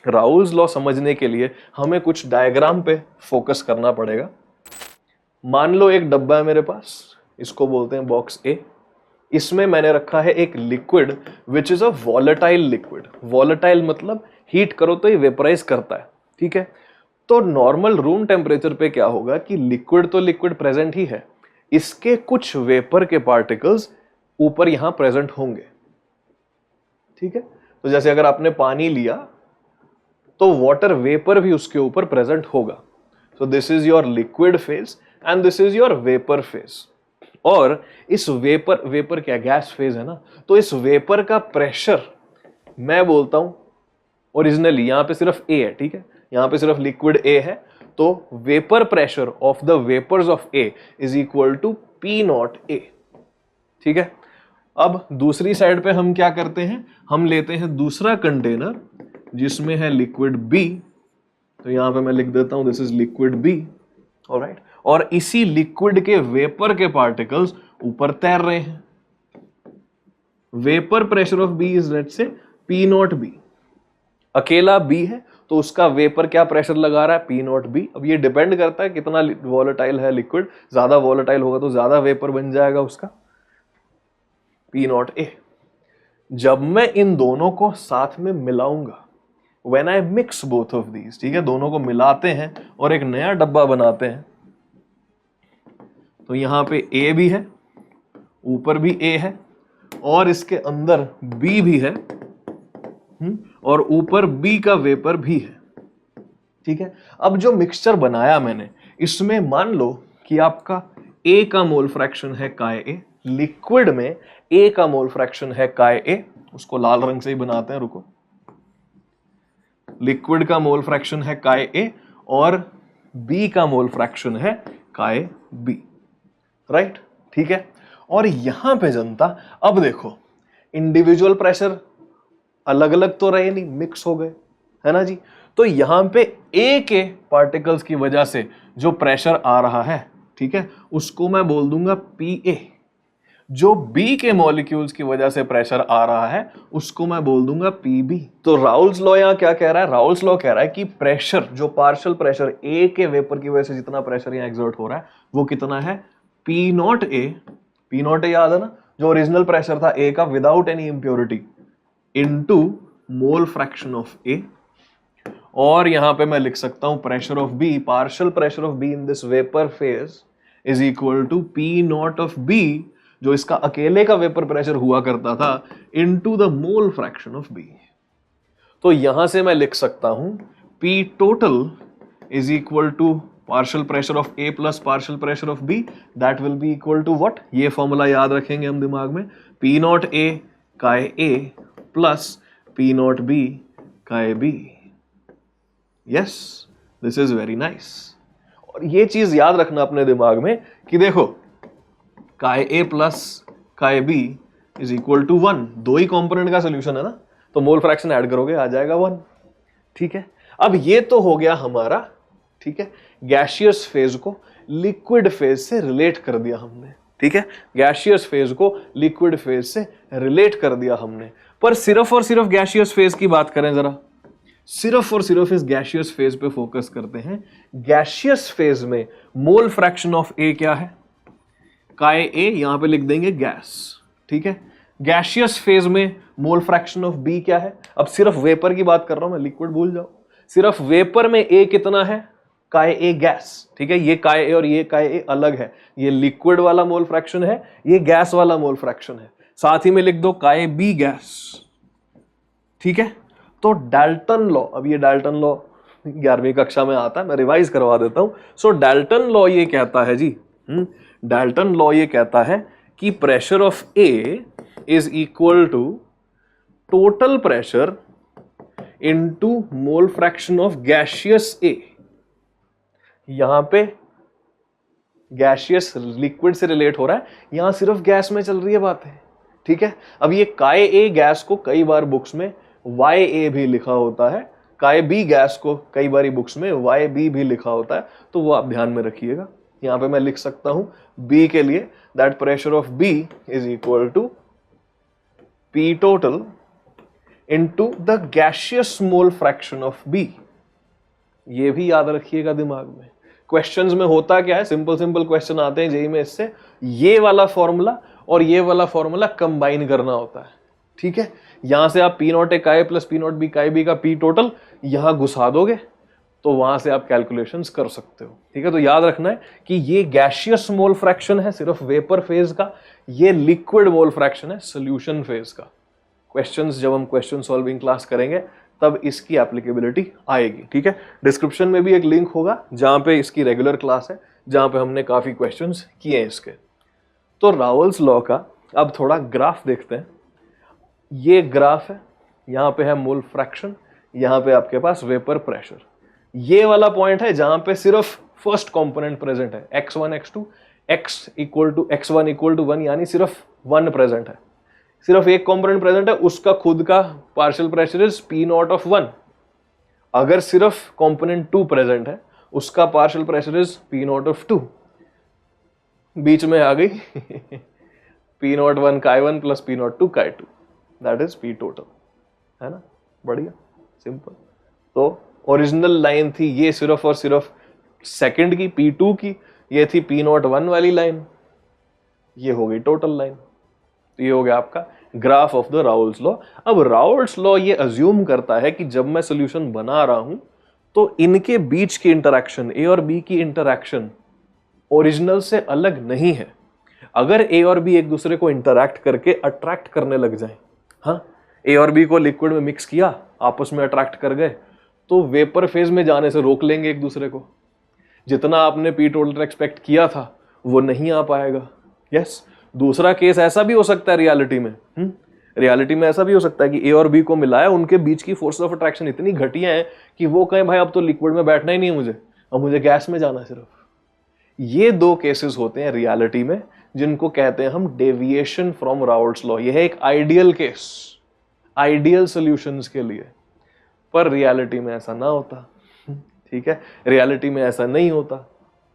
Raoult's law समझने के लिए हमें कुछ डायग्राम पे फोकस करना पड़ेगा। मान लो एक डब्बा है मेरे पास, इसको बोलते हैं बॉक्स ए। इसमें मैंने रखा है एक liquid which is a volatile liquid. Volatile मतलब हीट करो तो ये वेपराइज करता है, ठीक है। तो नॉर्मल रूम टेम्परेचर पे क्या होगा कि लिक्विड तो लिक्विड प्रेजेंट ही है, इसके कुछ वेपर के पार्टिकल्स ऊपर यहां प्रेजेंट होंगे, ठीक है। तो जैसे अगर आपने पानी लिया तो वाटर वेपर भी उसके ऊपर प्रेजेंट होगा। So this is your liquid phase and this is your vapour phase. और इस वेपर क्या गैस फेज है ना, तो इस वेपर का प्रेशर मैं बोलता हूं ओरिजिनली यहां पे सिर्फ ए है, ठीक है, यहां पे सिर्फ लिक्विड ए है, तो vapour pressure of the vapours of A is equal to P naught A, ठीक है। अब दूसरी साइड पे हम क्या करते हैं, हम लेते हैं दूसरा कंटेनर जिसमें है लिक्विड बी। तो यहां पे मैं लिख देता हूं this is liquid B, alright. और इसी लिक्विड के वेपर के पार्टिकल्स ऊपर तैर रहे हैं। Vapour pressure of B is let's say P naught B. अकेला बी है तो उसका वेपर क्या प्रेशर लगा रहा है, पी नॉट बी। अब ये डिपेंड करता है कितना वॉलेटाइल है लिक्विड, ज्यादा वॉलेटाइल होगा तो ज्यादा वेपर बन जाएगा उसका, पी नॉट ए। जब मैं इन दोनों को साथ में मिलाऊंगा, when I mix both of these, ठीक है, दोनों को मिलाते हैं और एक नया डब्बा बनाते हैं, तो यहां पे ए भी है, ऊपर भी ए है और इसके अंदर बी भी है, और ऊपर बी का वेपर भी है, ठीक है। अब जो मिक्सचर बनाया मैंने, इसमें मान लो कि आपका ए का मोल फ्रैक्शन है काय ए, लिक्विड में ए का मोल फ्रैक्शन है काय ए, उसको लाल रंग से ही बनाते हैं, रुको। लिक्विड का मोल फ्रैक्शन है काय ए और बी का मोल फ्रैक्शन है काय बी, राइट, ठीक है। और यहां पे जनता, अब देखो इंडिविजुअल प्रेशर अलग अलग तो रहे नहीं, मिक्स हो गए, है ना जी। तो यहां पे ए के पार्टिकल्स की वजह से जो प्रेशर आ रहा है, ठीक है, उसको मैं बोल दूंगा पी ए। जो बी के मॉलिक्यूल्स की वजह से प्रेशर आ रहा है उसको मैं बोल दूंगा पी बी। तो राउल्स लॉ यहां क्या कह रहा है, राउल्स लॉ कह रहा है कि प्रेशर, जो पार्शियल प्रेशर ए के वेपर की वजह से जितना प्रेशर यहां एक्सर्ट हो रहा है वो कितना है, P naught A. P naught A याद है ना, जो ओरिजिनल प्रेशर था ए का without any impurity, into mole fraction of A. और यहां पे मैं लिख सकता हूं pressure of B, partial pressure of B in this vapour phase is equal to P naught of B, जो इसका अकेले का वेपर प्रेशर हुआ करता था, into the mole fraction of B. तो यहां से मैं लिख सकता हूं P total is equal to partial pressure of A plus partial pressure of B, that will be equal to what, ये फॉर्मूला याद रखेंगे हम दिमाग में, P naught A chi A plus P naught B chi B. Yes, this is very nice. और ये चीज याद रखना अपने दिमाग में कि देखो काय ए प्लस काय बी इज इक्वल टू 1, दो ही कंपोनेंट का सोल्यूशन है ना, तो मोल फ्रैक्शन ऐड करोगे आ जाएगा 1, ठीक है। अब ये तो हो गया हमारा, ठीक है, गैसियस फेज को लिक्विड फेज से रिलेट कर दिया हमने, ठीक है, गैसियस फेज को लिक्विड फेज से रिलेट कर दिया हमने। पर सिर्फ और सिर्फ गैसियस फेज की बात करें जरा, सिर्फ और सिर्फ इस गैसियस फेज पे फोकस करते हैं। गैसियस फेज में मोल फ्रैक्शन ऑफ ए क्या है, काय ए, यहां पे लिख देंगे गैस, ठीक है। गैसियस फेज में मोल फ्रैक्शन ऑफ बी क्या है, अब सिर्फ वेपर की बात कर रहा हूं मैं, लिक्विड भूल जाओ, सिर्फ वेपर में ए कितना है, काय ए गैस, ठीक है। ये काय ए और ये काय ए अलग है, ये लिक्विड वाला मोल फ्रैक्शन है, ये गैस वाला मोल फ्रैक्शन है। साथ ही में लिख दो काय बी गैस, ठीक है। तो डाल्टन लॉ, अब ये डाल्टन लॉ 11वीं कक्षा में आता है, मैं रिवाइज करवा देता हूं। सो डाल्टन लॉ ये कहता है जी, डाल्टन लॉ ये कहता है कि pressure of A is equal to total pressure into mole fraction of gaseous A. यहां पे गैसियस लिक्विड से रिलेट हो रहा है, यहां सिर्फ गैस में चल रही है बात है, ठीक है। अब ये काय ए गैस को कई बार बुक्स में वाई ए भी लिखा होता है, काय बी गैस को कई बार बुक्स में वाई बी भी लिखा होता है, तो वो आप ध्यान में रखिएगा। यहां पे मैं लिख सकता हूं बी के लिए that pressure of B is equal to P total into the gaseous mole fraction of B। ये भी याद रखिएगा दिमाग में। क्वेश्चंस में होता क्या है, सिंपल सिंपल क्वेश्चन आते हैं जेईई में, इससे ये वाला फॉर्मूला और ये वाला फॉर्मूला कंबाइन करना होता है। ठीक है, यहां से आप पी नॉट ए काय plus P naught B chi B का पी टोटल यहां घुसा दोगे तो वहां से आप कैलकुलेशंस कर सकते हो। ठीक है, तो याद रखना है कि ये गैसियस मोल फ्रैक्शन है सिर्फ वेपर फेज का, ये लिक्विड मोल फ्रैक्शन है सोल्यूशन फेज का। क्वेश्चंस जब हम क्वेश्चन सॉल्विंग क्लास करेंगे तब इसकी एप्लीकेबिलिटी आएगी। ठीक है, डिस्क्रिप्शन में भी एक लिंक होगा जहां पे इसकी रेगुलर क्लास है, जहां पे हमने काफी क्वेश्चंस किए हैं इसके। तो रावल्स लॉ का अब थोड़ा ग्राफ देखते हैं। ये ग्राफ है, यहां पे है मोल फ्रैक्शन, यहां पे आपके पास वेपर प्रेशर। ये वाला पॉइंट है जहां पे सिर्फ फर्स्ट कंपोनेंट प्रेजेंट है, x1 x2 x equal to x1 equal to 1, यानी सिर्फ 1 प्रेजेंट है, सिर्फ एक कंपोनेंट प्रेजेंट है, उसका खुद का partial pressure is P naught of 1। अगर सिर्फ कंपोनेंट 2 प्रेजेंट है, उसका partial pressure is P naught of 2। बीच में आ गई पी नॉट 1 काय 1 प्लस पी नॉट 2 काय 2, दैट इज पी टोटल, है ना, बढ़िया सिंपल। तो ओरिजिनल लाइन थी ये सिर्फ और सिर्फ सेकंड की P2 की, ये थी P01 वाली लाइन, ये हो गई टोटल लाइन। तो ये हो गया आपका graph of the Raoult's law. अब राउल्स लॉ ये अज्यूम करता है कि जब मैं सॉल्यूशन बना रहा हूं तो इनके बीच की इंटरैक्शन, ए और बी की इंटरैक्शन ओरिजिनल से अलग नहीं है। अगर ए और बी एक दूसरे को इंटरैक्ट करके अट्रैक्ट करने लग जाए, हाँ, ए और बी को लिक्विड में मिक्स किया, आपस में अट्रैक्ट कर गए, तो वेपर फेज में जाने से रोक लेंगे एक दूसरे को। जितना आपने पी टोटल एक्सपेक्ट किया था वो नहीं आ पाएगा। यस, दूसरा केस ऐसा भी हो सकता है रियलिटी में, रियलिटी में ऐसा भी हो सकता है कि ए और बी को मिलाया, उनके बीच की फोर्स ऑफ अट्रैक्शन इतनी घटिया है कि वो कहें भाई अब तो लिक्विड में बैठना ही नहीं है मुझे, अब मुझे गैस में जाना है सिर्फ। ये दो केसेस होते हैं रियलिटी में जिनको कहते हैं हम डेविएशन फ्रॉम राउल्स लॉ। यह है एक आइडियल केस, आइडियल सॉल्यूशंस के लिए, पर रियलिटी में ऐसा ना होता। ठीक है, रियलिटी में ऐसा नहीं होता।